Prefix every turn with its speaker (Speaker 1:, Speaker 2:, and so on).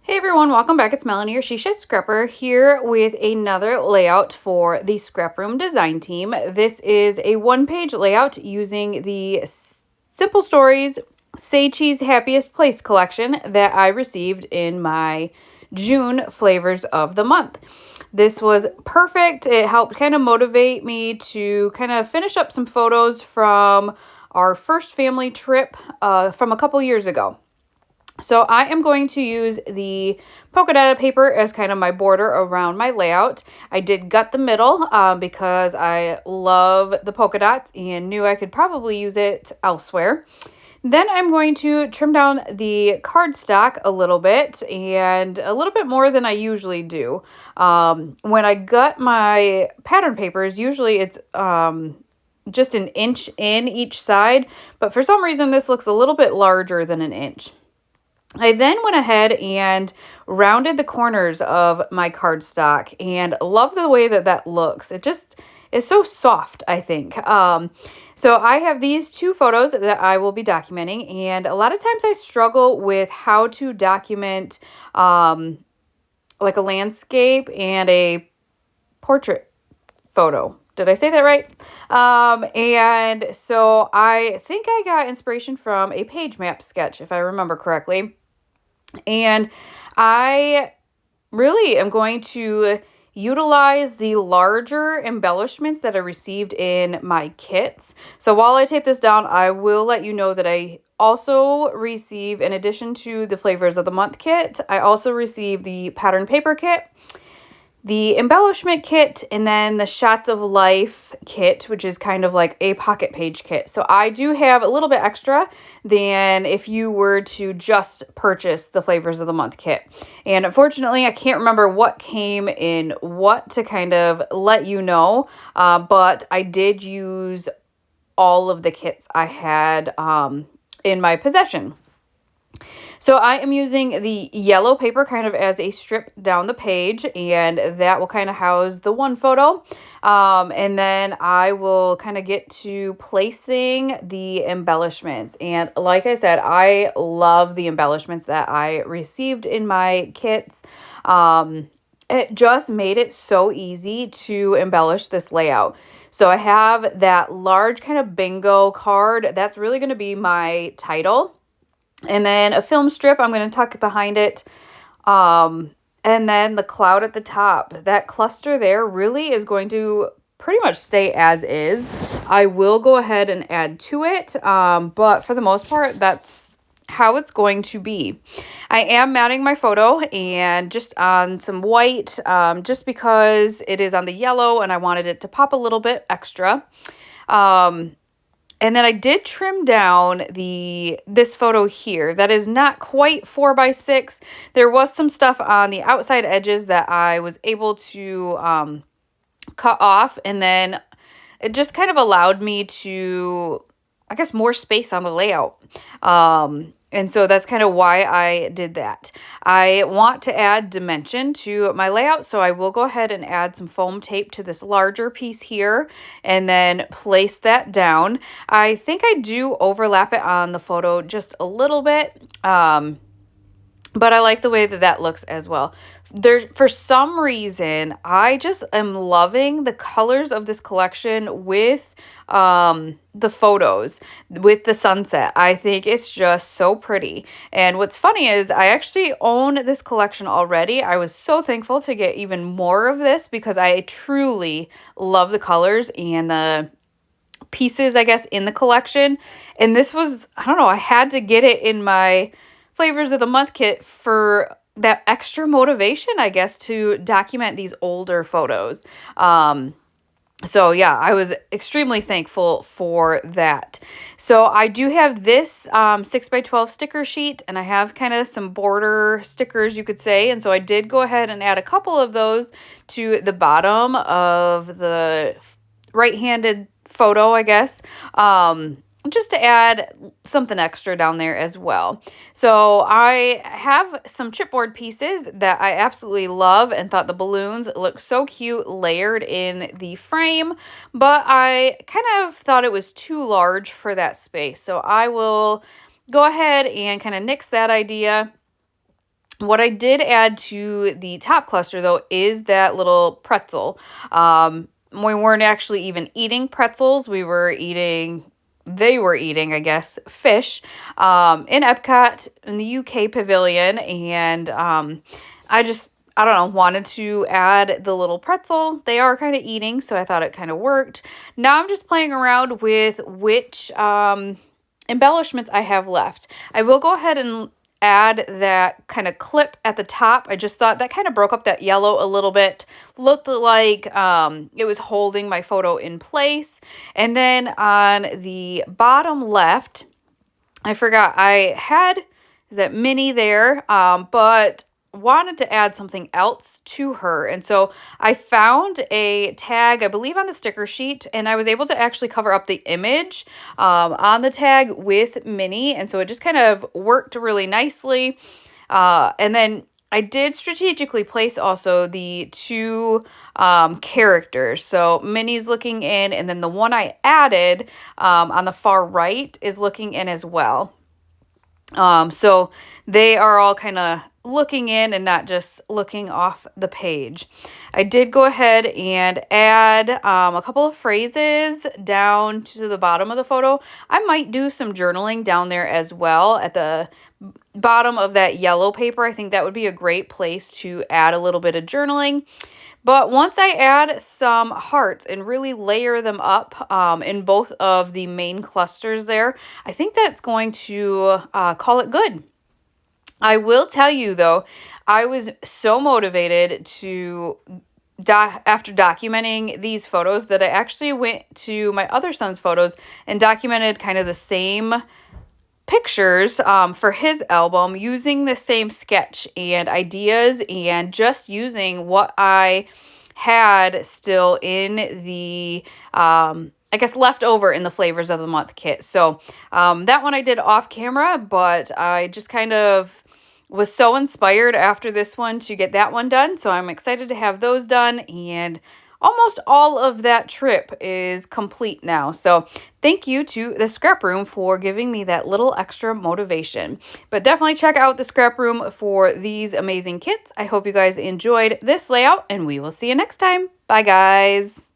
Speaker 1: Hey everyone, welcome back. It's Melanie, your SheShed Scrapper, here with another layout for the ScrapRoom design team. This is a one-page layout using the Simple Stories Say Cheese Happiest Place collection that I received in my June flavors of the month. This was perfect. It helped kind of motivate me to kind of finish up some photos from our first family trip from a couple years ago. So I am going to use the polka dot paper as kind of my border around my layout. I did gut the middle because I love the polka dots and knew I could probably use it elsewhere. Then I'm going to trim down the cardstock a little bit, and a little bit more than I usually do. When I gut my pattern papers, usually it's just an inch in each side, but for some reason this looks a little bit larger than an inch. I then went ahead and rounded the corners of my cardstock and love the way that that looks. It just is so soft, I think. So I have these two photos that I will be documenting, and a lot of times I struggle with how to document like a landscape and a portrait photo. Did I say that right? And so I think I got inspiration from a page map sketch, if I remember correctly. And I really am going to utilize the larger embellishments that I received in my kits. So while I tape this down, I will let you know that I also receive, in addition to the Flavors of the Month kit, I also receive the pattern paper kit, the embellishment kit, and then the Shots of Life kit, which is kind of like a pocket page kit. So I do have a little bit extra than if you were to just purchase the Flavors of the Month kit. And unfortunately, I can't remember what came in what to kind of let you know, but I did use all of the kits I had in my possession. So I am using the yellow paper kind of as a strip down the page, and that will kind of house the one photo. And then I will kind of get to placing the embellishments. And like I said, I love the embellishments that I received in my kits. It just made it so easy to embellish this layout. So I have that large kind of bingo card. That's really going to be my title. And then a film strip, I'm going to tuck behind it. And then the cloud at the top. That cluster there really is going to pretty much stay as is. I will go ahead and add to it, but for the most part, that's how it's going to be. I am matting my photo and just on some white, just because it is on the yellow and I wanted it to pop a little bit extra. And then I did trim down this photo here. That is not quite 4x6. There was some stuff on the outside edges that I was able to cut off, and then it just kind of allowed me to, I guess, more space on the layout. And so that's kind of why I did that. I want to add dimension to my layout, so I will go ahead and add some foam tape to this larger piece here and then place that down. I think I do overlap it on the photo just a little bit, but I like the way that that looks as well. For some reason, I just am loving the colors of this collection with the photos, with the sunset. I think it's just so pretty. And what's funny is I actually own this collection already. I was so thankful to get even more of this because I truly love the colors and the pieces, I guess, in the collection. And this was, I don't know, I had to get it in my Flavors of the Month kit for that extra motivation, I guess, to document these older photos. So yeah, I was extremely thankful for that. So I do have this 6x12 sticker sheet, and I have kind of some border stickers, you could say. And so I did go ahead and add a couple of those to the bottom of the right-handed photo, I guess. Just to add something extra down there as well. So I have some chipboard pieces that I absolutely love and thought the balloons looked so cute layered in the frame, but I kind of thought it was too large for that space. So I will go ahead and kind of nix that idea What I did add to the top cluster, though, is that little pretzel. We weren't actually even eating pretzels. They were eating, I guess, fish in Epcot in the UK pavilion. And I don't know, wanted to add the little pretzel. They are kind of eating, so I thought it kind of worked. Now I'm just playing around with which embellishments I have left. I will go ahead and add that kind of clip at the top. I just thought that kind of broke up that yellow a little bit. Looked like it was holding my photo in place. And then on the bottom left, I forgot I had, is that Minnie there, but wanted to add something else to her. And so I found a tag, I believe on the sticker sheet, and I was able to actually cover up the image on the tag with Minnie. And so it just kind of worked really nicely. And then I did strategically place also the two characters. So Minnie's looking in, and then the one I added on the far right is looking in as well. So they are all kind of looking in and not just looking off the page. I did go ahead and add a couple of phrases down to the bottom of the photo. I might do some journaling down there as well at the bottom of that yellow paper. I think that would be a great place to add a little bit of journaling. But once I add some hearts and really layer them up in both of the main clusters there, I think that's going to call it good. I will tell you, though, I was so motivated to after documenting these photos that I actually went to my other son's photos and documented kind of the same pictures for his album using the same sketch and ideas and just using what I had still in the I guess left over in the flavors of the month kit. So that one I did off camera, but I just kind of was so inspired after this one to get that one done. So I'm excited to have those done, and almost all of that trip is complete now. So thank you to the Scrap Room for giving me that little extra motivation. But definitely check out the Scrap Room for these amazing kits. I hope you guys enjoyed this layout, and we will see you next time. Bye, guys.